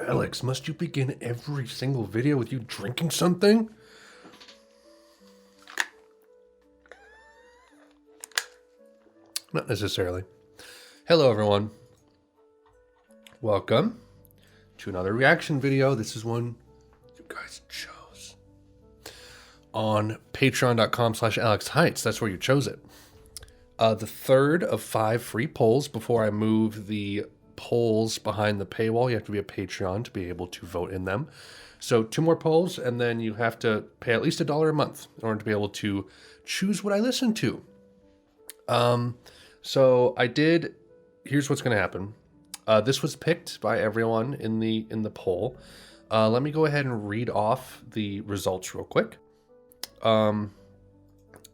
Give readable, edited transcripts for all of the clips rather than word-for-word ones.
Alex, must you begin every single video with you drinking something? Not necessarily. Hello, everyone. Welcome to another reaction video. This is one you guys chose on patreon.com/AlexHaitz. That's where you chose it. The third of 5 free polls. Before I move the polls behind the paywall, you have to be a Patreon to be able to vote in them. So 2 more polls, and then you have to pay at least $1 a month in order to be able to choose what I listen to. So I did. Here's what's going to happen. This was picked by everyone in the poll. Let me go ahead and read off the results real quick.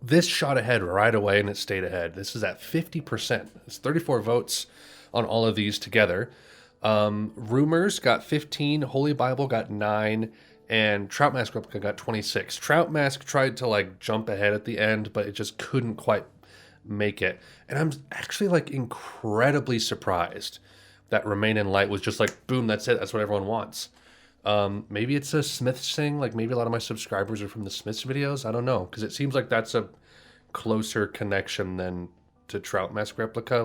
This shot ahead right away, and it stayed ahead. This is at 50%. It's 34 votes on all of these together. Rumors got 15, Holy Bible got 9, and Trout Mask Replica got 26. Trout Mask tried to jump ahead at the end, but it just couldn't quite make it. And I'm actually incredibly surprised that Remain in Light was just boom, that's it. That's what everyone wants. Maybe it's a Smiths thing. Maybe a lot of my subscribers are from the Smiths videos. I don't know, because it seems like that's a closer connection than to Trout Mask Replica.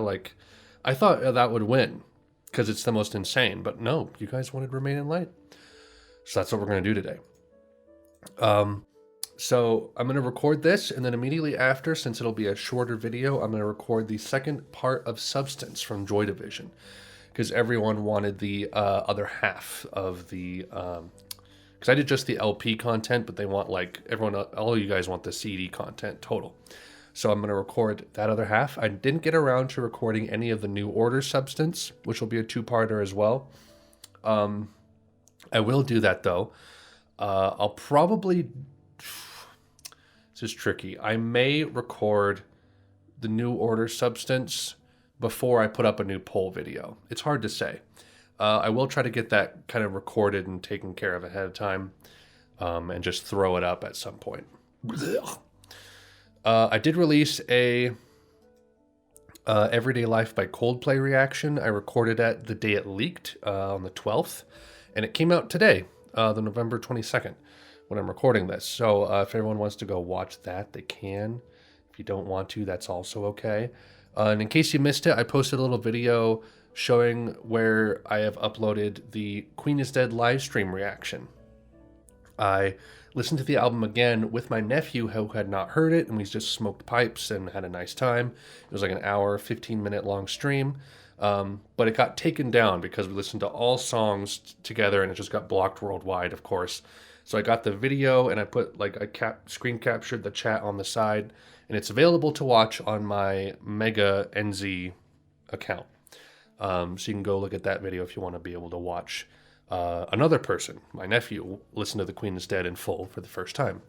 I thought that would win because it's the most insane, but no, you guys wanted Remain in Light. So that's what we're going to do today. So I'm going to record this, and then immediately after, since it'll be a shorter video, I'm going to record the second part of Substance from Joy Division, because everyone wanted the other half of the, because I did just the LP content, but they want everyone, all of you guys want the CD content total. So I'm going to record that other half. I didn't get around to recording any of the New Order Substance, which will be a 2-parter as well. I will do that though. I'll probably, this is tricky. I may record the New Order Substance before I put up a new poll video. It's hard to say. I will try to get that kind of recorded and taken care of ahead of time, and just throw it up at some point. I did release a Everyday Life by Coldplay reaction. I recorded it the day it leaked, on the 12th, and it came out today, the November 22nd, when I'm recording this. So if everyone wants to go watch that, they can. If you don't want to, that's also okay. And in case you missed it, I posted a little video showing where I have uploaded the Queen is Dead live stream reaction. I listened to the album again with my nephew who had not heard it, and we just smoked pipes and had a nice time. It was an hour, 15-minute long stream, but it got taken down because we listened to all songs together, and it just got blocked worldwide, of course. So I got the video, and I put screen captured the chat on the side, and it's available to watch on my Mega NZ account. So you can go look at that video if you want to be able to watch another person, my nephew, listen to The Queen is Dead in full for the first time.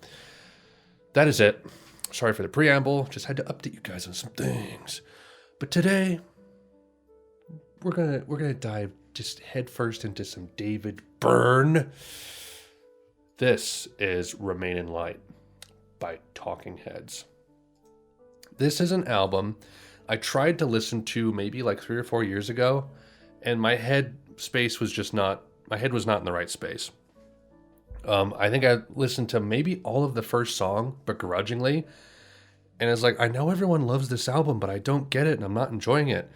That is it. Sorry for the preamble. Just had to update you guys on some things. But today, we're gonna dive just headfirst into some David Byrne. This is Remain in Light by Talking Heads. This is an album I tried to listen to maybe 3 or 4 years ago, and my head space was just not, my head was not in the right space. I think I listened to maybe all of the first song, begrudgingly, and it's I know everyone loves this album, but I don't get it, and I'm not enjoying it.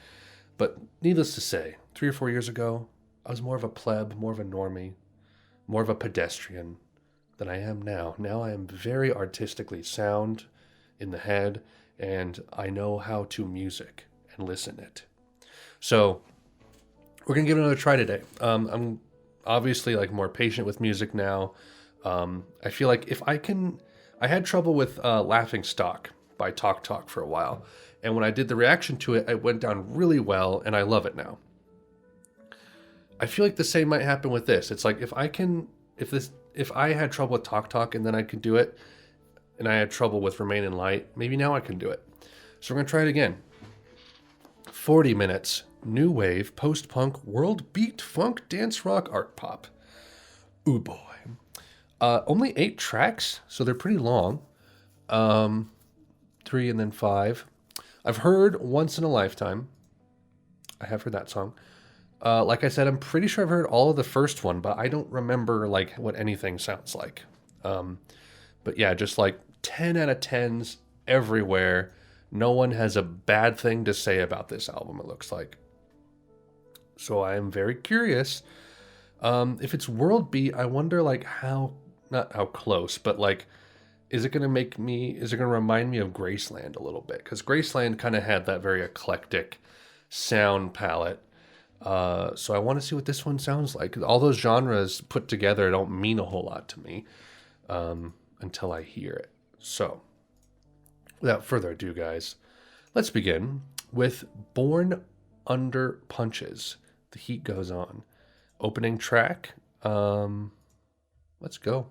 But needless to say, 3 or 4 years ago, I was more of a pleb, more of a normie, more of a pedestrian than I am now. Now I am very artistically sound in the head, and I know how to music and listen it. So we're going to give it another try today. I'm obviously more patient with music now. I feel if I had trouble with Laughing Stock by Talk Talk for a while. And when I did the reaction to it, it went down really well, and I love it now. I feel the same might happen with this. It's if I had trouble with Talk Talk and then I could do it, and I had trouble with Remain in Light, maybe now I can do it. So we're going to try it again. 40 minutes, new wave, post-punk, world beat, funk, dance rock, art pop. Ooh boy. Only 8 tracks, so they're pretty long. 3 and then 5. I've heard Once in a Lifetime. I have heard that song. Like I said, I'm pretty sure I've heard all of the first one, but I don't remember like what anything sounds like. Um, but yeah, just like 10 out of 10s everywhere. No one has a bad thing to say about this album, it looks like. So I am very curious. If it's world beat, I wonder like how, not how close, but like, is it gonna remind me of Graceland a little bit? Because Graceland kind of had that very eclectic sound palette. So I want to see what this one sounds like. All those genres put together don't mean a whole lot to me until I hear it. So without further ado, guys, let's begin with Born Under Punches. The Heat Goes On. Opening track. Let's go.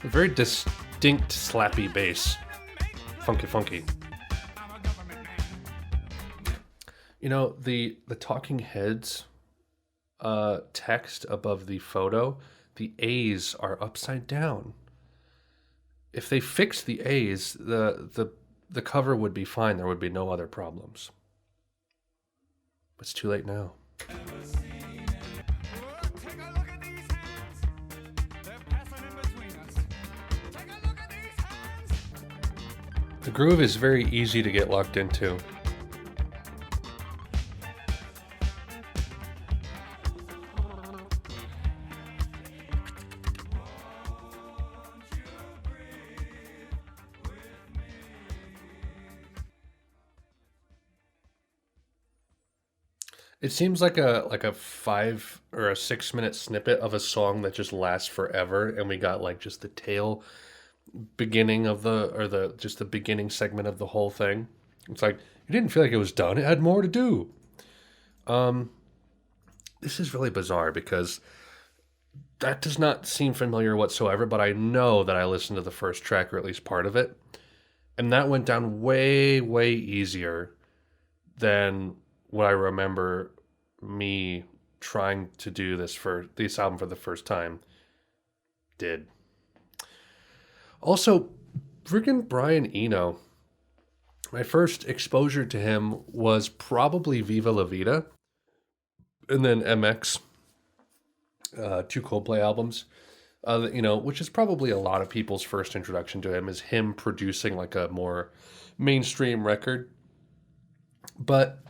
A very distinct slappy bass. Funky, funky. You know, the Talking Heads text above the photo, the A's are upside down. If they fixed the A's, the cover would be fine. There would be no other problems. But it's too late now. The groove is very easy to get locked into. It seems like a 5 or a 6 minute snippet of a song that just lasts forever, and we got like just the tail beginning of the just the beginning segment of the whole thing. It's like you didn't feel like it was done; it had more to do. This is really bizarre because that does not seem familiar whatsoever. But I know that I listened to the first track or at least part of it, and that went down way easier than what I remember me trying to do this album for the first time did. Also, freaking Brian Eno. My first exposure to him was probably Viva La Vida, and then MX, two Coldplay albums. Which is probably a lot of people's first introduction to him, is him producing like a more mainstream record. But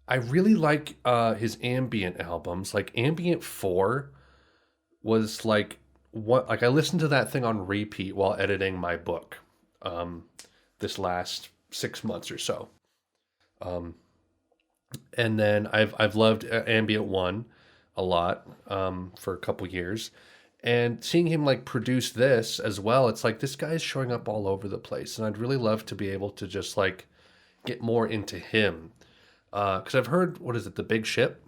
I really like his ambient albums. Like Ambient 4 was like what, like I listened to that thing on repeat while editing my book this last 6 months or so. And then I've loved Ambient 1 a lot for a couple years. And seeing him like produce this as well, it's like this guy's showing up all over the place. And I'd really love to be able to just like get more into him. Because I've heard, what is it, The Big Ship?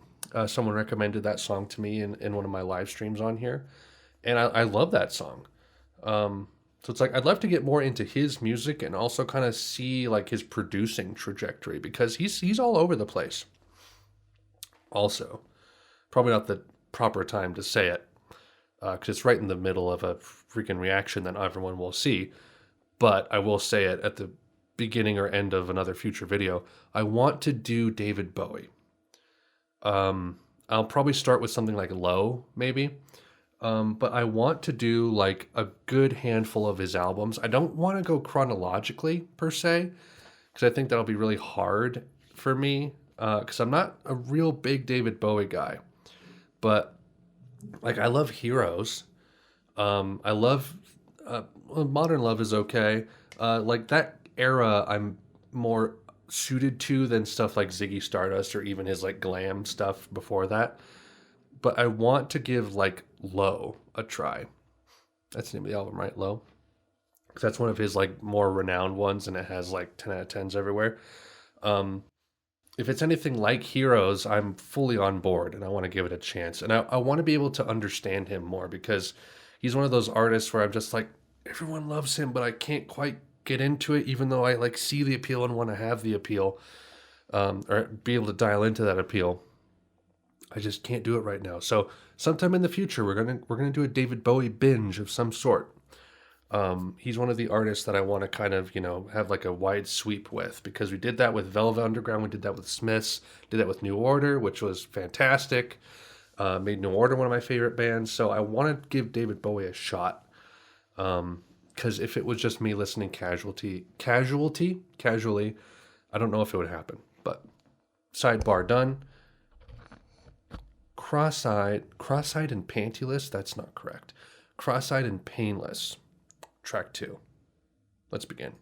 Someone recommended that song to me in one of my live streams on here. And I love that song. So it's like, I'd love to get more into his music and also kind of see like his producing trajectory, because he's all over the place. Also, probably not the proper time to say it, because it's right in the middle of a freaking reaction that everyone will see. But I will say it at the beginning or end of another future video. I want to do David Bowie. I'll probably start with something like Low, maybe. But I want to do like a good handful of his albums. I don't want to go chronologically per se, because I think that'll be really hard for me, because I'm not a real big David Bowie guy. But like, I love Heroes. I love Modern Love is okay. Like that era I'm more suited to than stuff like Ziggy Stardust or even his like glam stuff before that. But I want to give like Low a try. That's the name of the album, right? Low? Because that's one of his like more renowned ones, and it has like 10 out of 10s everywhere. If it's anything like Heroes, I'm fully on board and I want to give it a chance. And I want to be able to understand him more, because he's one of those artists where I'm just like, everyone loves him, but I can't quite get into it, even though I like see the appeal and want to have the appeal, or be able to dial into that appeal. I just can't do it right now. So sometime in the future, we're gonna do a David Bowie binge of some sort. He's one of the artists that I want to kind of, have like a wide sweep with, because we did that with Velvet Underground, we did that with Smiths, did that with New Order, which was fantastic. Made New Order one of my favorite bands, so I want to give David Bowie a shot. Because if it was just me listening casually, I don't know if it would happen. But sidebar done. Cross-eyed and Pantyless. That's not correct. Cross-eyed and Painless. Track 2. Let's begin.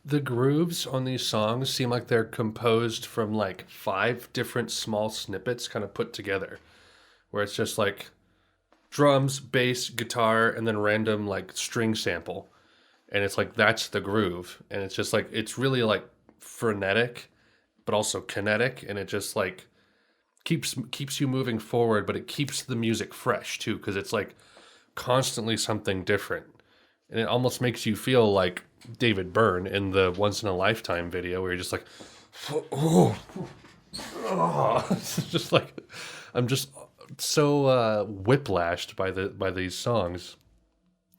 The grooves on these songs seem like they're composed from like 5 different small snippets kind of put together, where it's just like drums, bass, guitar, and then random like string sample. And it's like that's the groove. And it's just like it's really like frenetic, but also kinetic, and it just like keeps you moving forward, but it keeps the music fresh too, because it's like constantly something different. And it almost makes you feel like David Byrne in the Once in a Lifetime video, where you're just like, oh. It's just like, I'm just so whiplashed by these songs.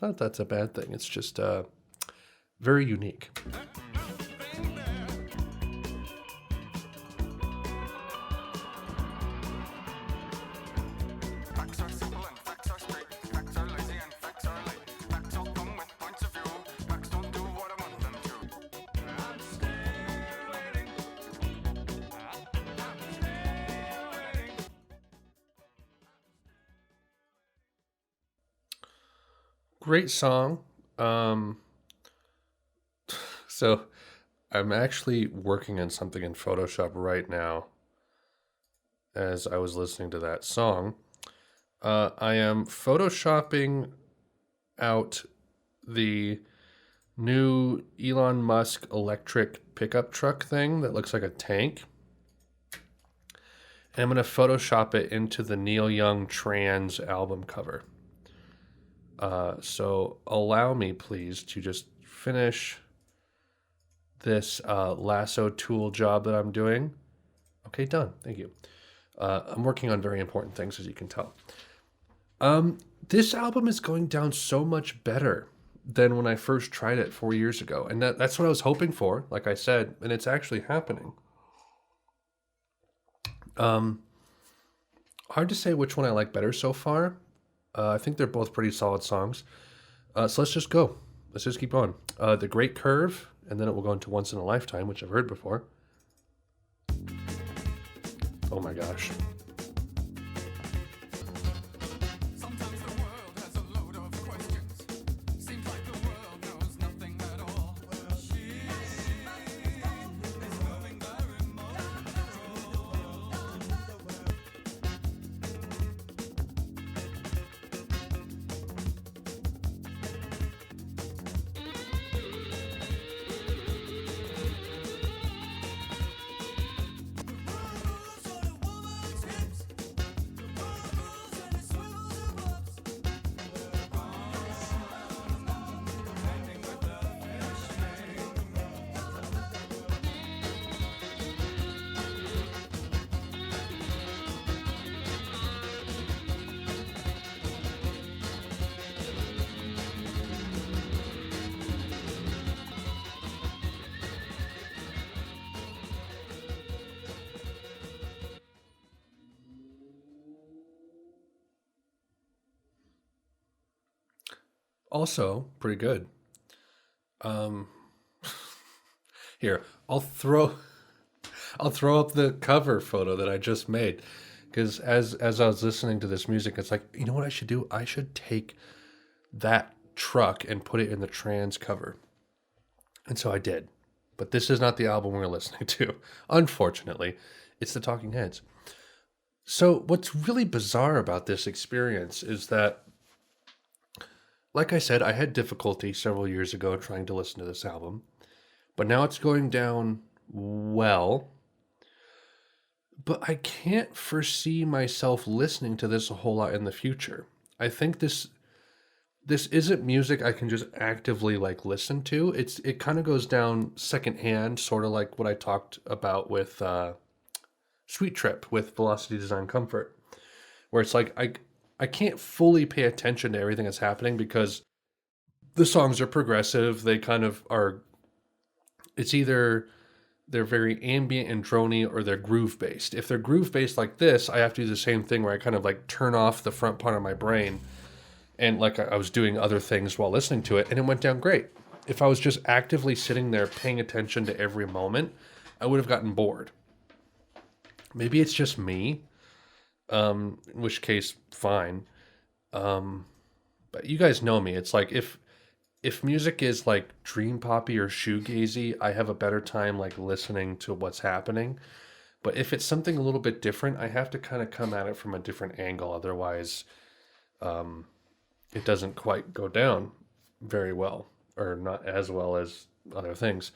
Not that that's a bad thing. It's just very unique. Great song. So I'm actually working on something in Photoshop right now as I was listening to that song. I am Photoshopping out the new Elon Musk electric pickup truck thing that looks like a tank. And I'm going to Photoshop it into the Neil Young Trans album cover. So allow me, please, to just finish this lasso tool job that I'm doing. Okay, done. Thank you. I'm working on very important things, as you can tell. This album is going down so much better than when I first tried it 4 years ago. And that's what I was hoping for, like I said, and it's actually happening. Hard to say which one I like better so far. I think they're both pretty solid songs. So let's just go. Let's just keep on. The Great Curve, and then it will go into Once in a Lifetime, which I've heard before. Oh my gosh. Also, pretty good. Um, Here, I'll throw up the cover photo that I just made, because as I was listening to this music, it's like, you know what I should do? I should take that truck and put it in the Trans cover. And so I did. But this is not the album we're listening to. Unfortunately, it's the Talking Heads. So what's really bizarre about this experience is that, like I said, I had difficulty several years ago trying to listen to this album, but now it's going down well. but I can't foresee myself listening to this a whole lot in the future. I think this isn't music I can just actively like listen to. It kind of goes down secondhand, sort of like what I talked about with Sweet Trip with Velocity Design Comfort, where it's like I can't fully pay attention to everything that's happening because the songs are progressive. They kind of are. It's either they're very ambient and drony or they're groove based. If they're groove based like this, I have to do the same thing where I kind of like turn off the front part of my brain and like I was doing other things while listening to it and it went down great. If I was just actively sitting there paying attention to every moment, I would have gotten bored. Maybe it's just me, in which case, fine. But you guys know me. It's like if music is like dream poppy or shoegazy, I have a better time like listening to what's happening. But if it's something a little bit different, I have to kind of come at it from a different angle. Otherwise, it doesn't quite go down very well, or not as well as other things.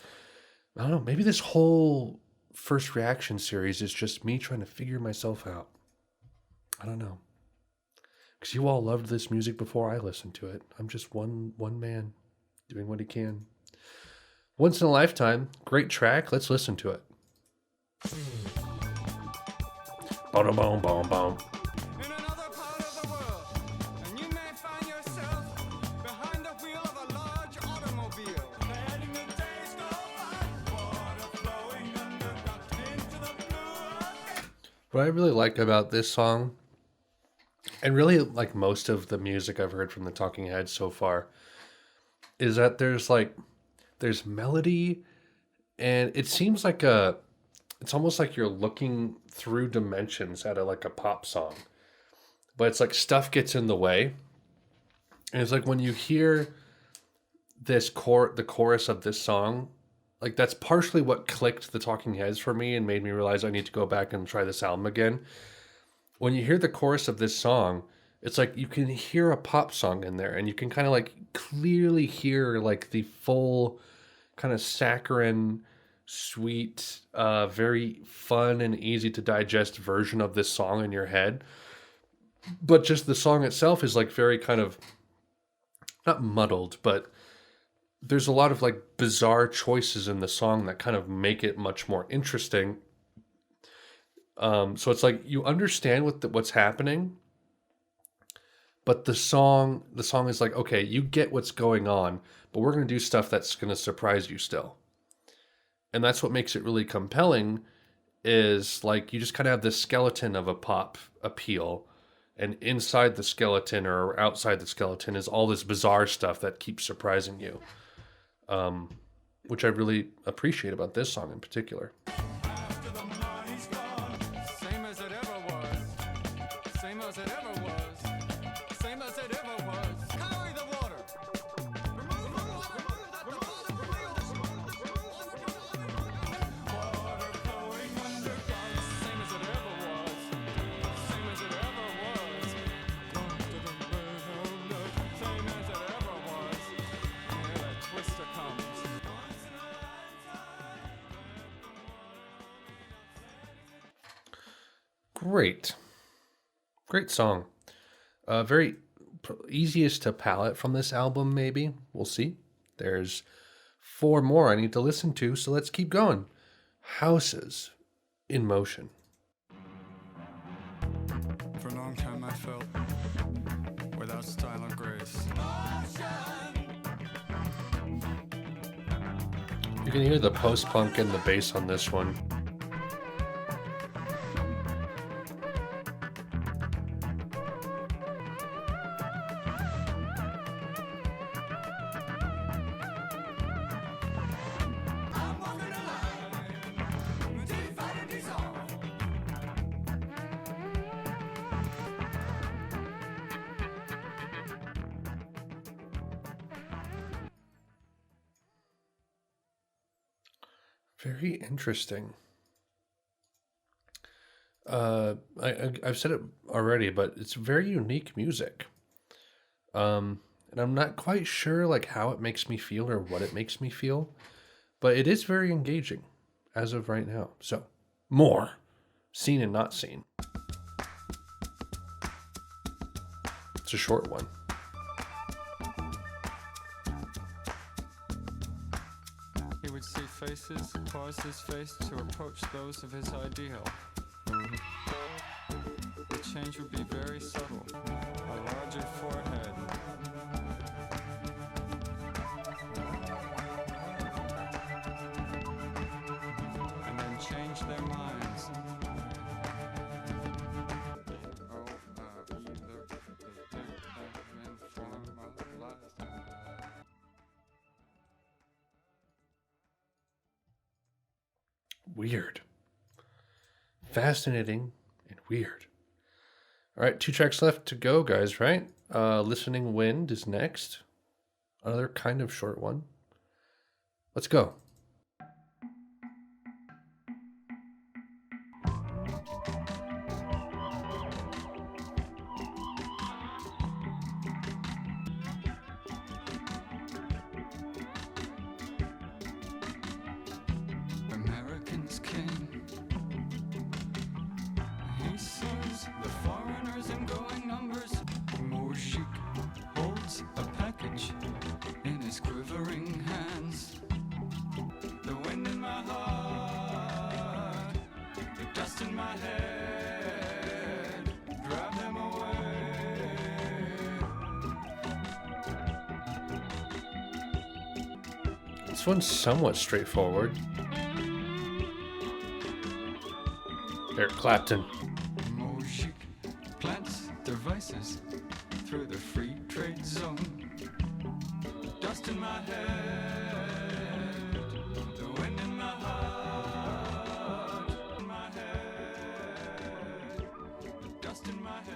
I don't know. Maybe this whole first reaction series is just me trying to figure myself out. I don't know. Because you all loved this music before I listened to it. I'm just one man doing what he can. Once in a lifetime, great track. Let's listen to it. Boom, boom, boom, boom. What I really like about this song, and really like most of the music I've heard from the Talking Heads so far, is that there's melody, and it seems like it's almost like you're looking through dimensions at like a pop song, but it's like stuff gets in the way, and it's like when you hear the chorus of this song. Like that's partially what clicked the Talking Heads for me and made me realize I need to go back and try this album again. When you hear the chorus of this song, it's like you can hear a pop song in there and you can kind of like clearly hear like the full kind of saccharine, sweet, very fun and easy to digest version of this song in your head. But just the song itself is like very kind of not muddled, but there's a lot of like bizarre choices in the song that kind of make it much more interesting. So it's like you understand what's happening, but the song is like, okay, you get what's going on, but we're going to do stuff that's going to surprise you still. And that's what makes it really compelling is like you just kind of have this skeleton of a pop appeal, and inside the skeleton or outside the skeleton is all this bizarre stuff that keeps surprising you. Which I really appreciate about this song in particular. After the money's gone, same as it ever was, same as it ever was, same as it ever was. Carry the water. Water flowing underground, same as it ever was, same as it ever was. Same as it ever was. Yeah, that twister comes. Great song. Very easiest to palette from this album, maybe. We'll see. There's 4 more I need to listen to, so let's keep going. Houses in Motion. For a long time I felt without style or grace. You can hear the post-punk and the bass on this one. Very interesting. I've said it already, but it's very unique music. And I'm not quite sure like how it makes me feel or what it makes me feel, but it is very engaging as of right now. So, more. Seen and Not Seen. It's a short one. He would see faces, cause his face to approach those of his ideal. The change would be very subtle, a larger forehead. And then change their minds. Weird. Fascinating and weird. All right, 2 tracks left to go, guys, right? Listening Wind is next. Another kind of short one. Let's go. Americans came. He says the foreigners in growing numbers. Mojique holds a package in his quivering hands. The wind in my heart, the dust in my head, drive them away. This one's somewhat straightforward. Eric Clapton. Mojique plants their vices through the free trade zone. Dust in my head, the wind in my heart, in my head, the dust in my head.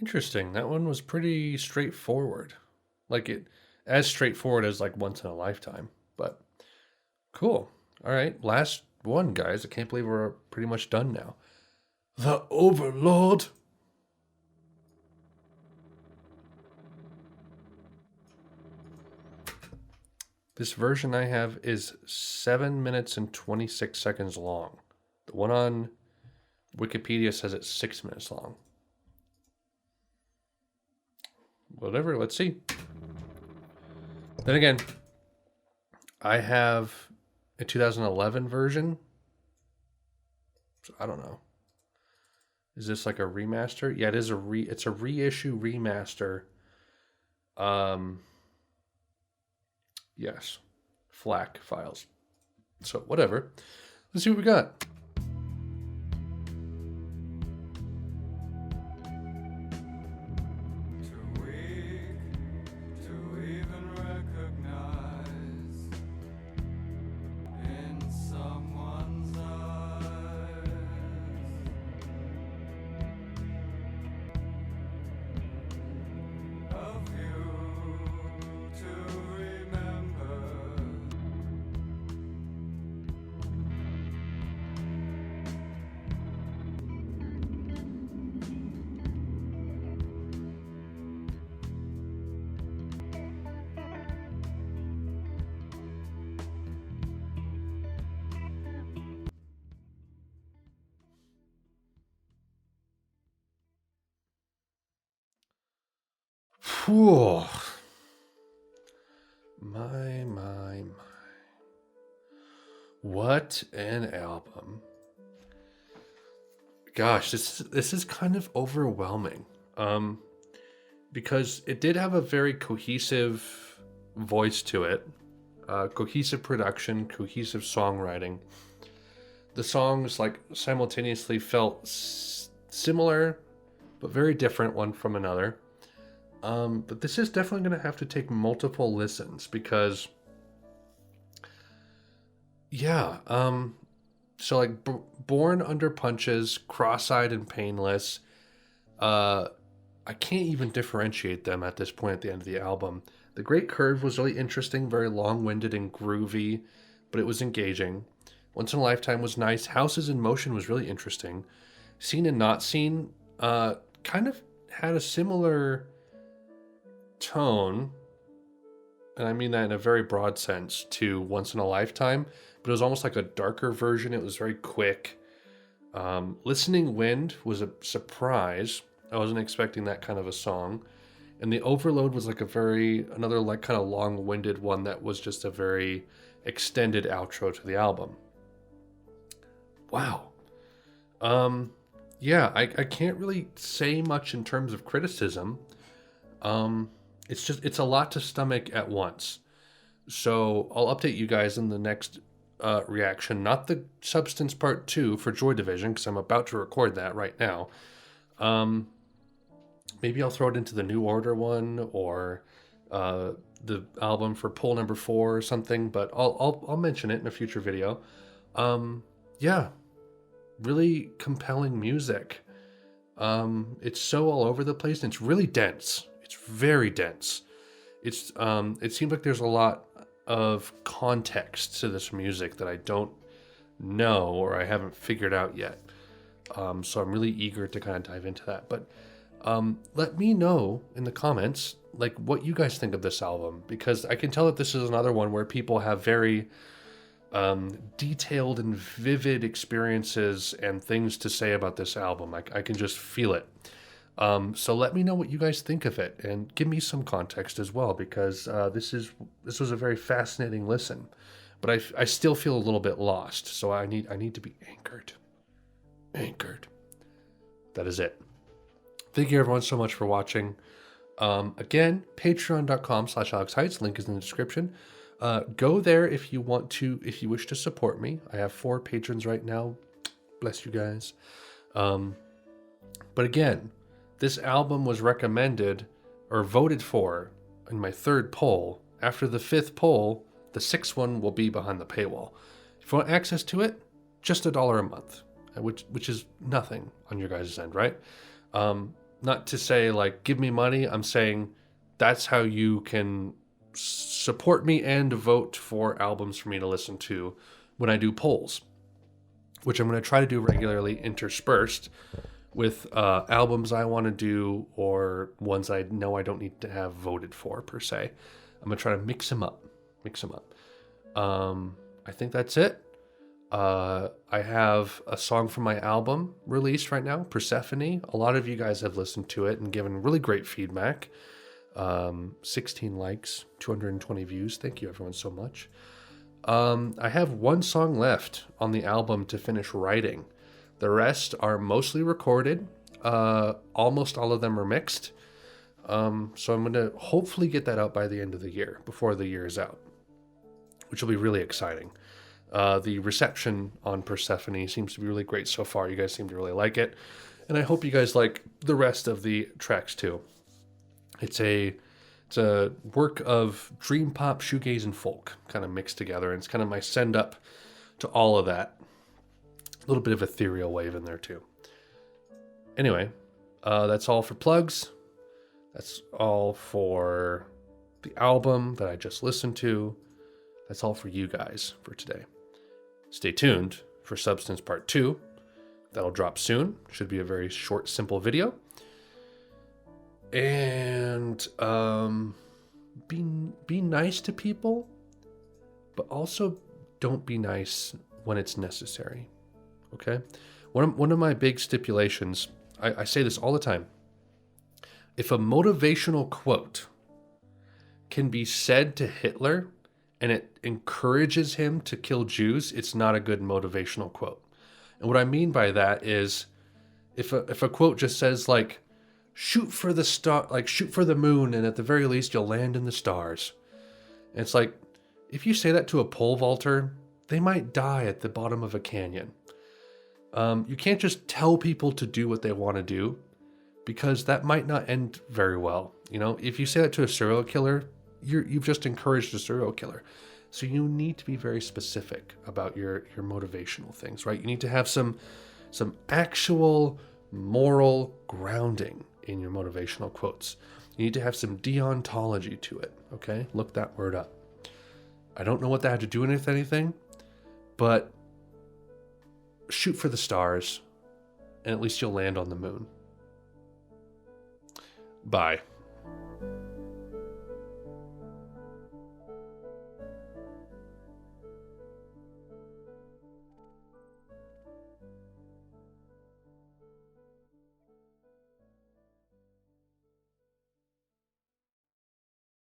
Interesting. That one was pretty straightforward. Like it, as straightforward as like Once in a Lifetime. But cool. All right, last one, guys. I can't believe we're pretty much done now. The Overlord. This version I have is 7 minutes and 26 seconds long. The one on Wikipedia says it's 6 minutes long. Whatever, let's see. Then again, I have a 2011 version. So I don't know. Is this like a remaster? Yeah, it is it's a reissue remaster. Yes. FLAC files. So whatever. Let's see what we got. Too weak to even recognize in someone's eyes a view to remember. Whew. My. What an album. Gosh, this is kind of overwhelming. Because it did have a very cohesive voice to it. Cohesive production, cohesive songwriting. The songs like simultaneously felt similar, but very different one from another. But this is definitely going to have to take multiple listens because, yeah. So like Born Under Punches, Crosseyed and Painless. I can't even differentiate them at this point at the end of the album. The Great Curve was really interesting, very long-winded and groovy, but it was engaging. Once in a Lifetime was nice. Houses in Motion was really interesting. Seen and Not Seen kind of had a similar tone, and I mean that in a very broad sense, to Once in a Lifetime, but it was almost like a darker version. It was very quick. Listening Wind was a surprise. I wasn't expecting that kind of a song. And the Overload was like another like kind of long-winded one that was just a very extended outro to the album. Wow. Yeah, I can't really say much in terms of criticism. It's a lot to stomach at once. So I'll update you guys in the next reaction, not the Substance Part 2 for Joy Division, because I'm about to record that right now. Maybe I'll throw it into the New Order one, or the album for Pull Number 4 or something, but I'll mention it in a future video. Yeah, really compelling music. It's so all over the place, and it's really dense. It's very dense. It seems like there's a lot of context to this music that I don't know or I haven't figured out yet. So I'm really eager to kind of dive into that. But let me know in the comments like what you guys think of this album, because I can tell that this is another one where people have very detailed and vivid experiences and things to say about this album. I can just feel it. So let me know what you guys think of it, and give me some context as well, because this was a very fascinating listen, but I still feel a little bit lost. So I need to be anchored. That is it. Thank you everyone so much for watching. Again, patreon.com/AlexHeitz. Link is in the description. Go there if you wish to support me. I have 4 patrons right now. Bless you guys. But again, this album was recommended or voted for in my 3rd poll. After the 5th poll, the 6th one will be behind the paywall. If you want access to it, just $1 a month, which is nothing on your guys' end, right? Not to say like give me money. I'm saying that's how you can support me and vote for albums for me to listen to when I do polls, which I'm going to try to do regularly, interspersed with albums I want to do or ones I know I don't need to have voted for per se. I'm going to try to mix them up. I think that's it. I have a song from my album released right now, Persephone. A lot of you guys have listened to it and given really great feedback. 16 likes, 220 views. Thank you everyone so much. I have 1 song left on the album to finish writing. The rest are mostly recorded. Almost all of them are mixed. So I'm going to hopefully get that out by the end of the year, before the year is out, which will be really exciting. The reception on Persephone seems to be really great so far. You guys seem to really like it. And I hope you guys like the rest of the tracks too. It's a work of dream pop, shoegaze, and folk kind of mixed together. And it's kind of my send up to all of that. A little bit of ethereal wave in there too. Anyway, that's all for plugs. That's all for the album that I just listened to. That's all for you guys for today. Stay tuned for Substance Part 2. That'll drop soon. Should be a very short, simple video. And be nice to people, but also don't be nice when it's necessary. Okay? One of my big stipulations, I say this all the time. If a motivational quote can be said to Hitler and it encourages him to kill Jews, it's not a good motivational quote. And what I mean by that is if a quote just says like, shoot for the moon, and at the very least you'll land in the stars. And it's like, if you say that to a pole vaulter, they might die at the bottom of a canyon. You can't just tell people to do what they want to do, because that might not end very well. You know, if you say that to a serial killer, you've just encouraged a serial killer. So you need to be very specific about your motivational things, right? You need to have some actual moral grounding in your motivational quotes. You need to have some deontology to it, okay? Look that word up. I don't know what that had to do with anything, but shoot for the stars, and at least you'll land on the moon. Bye.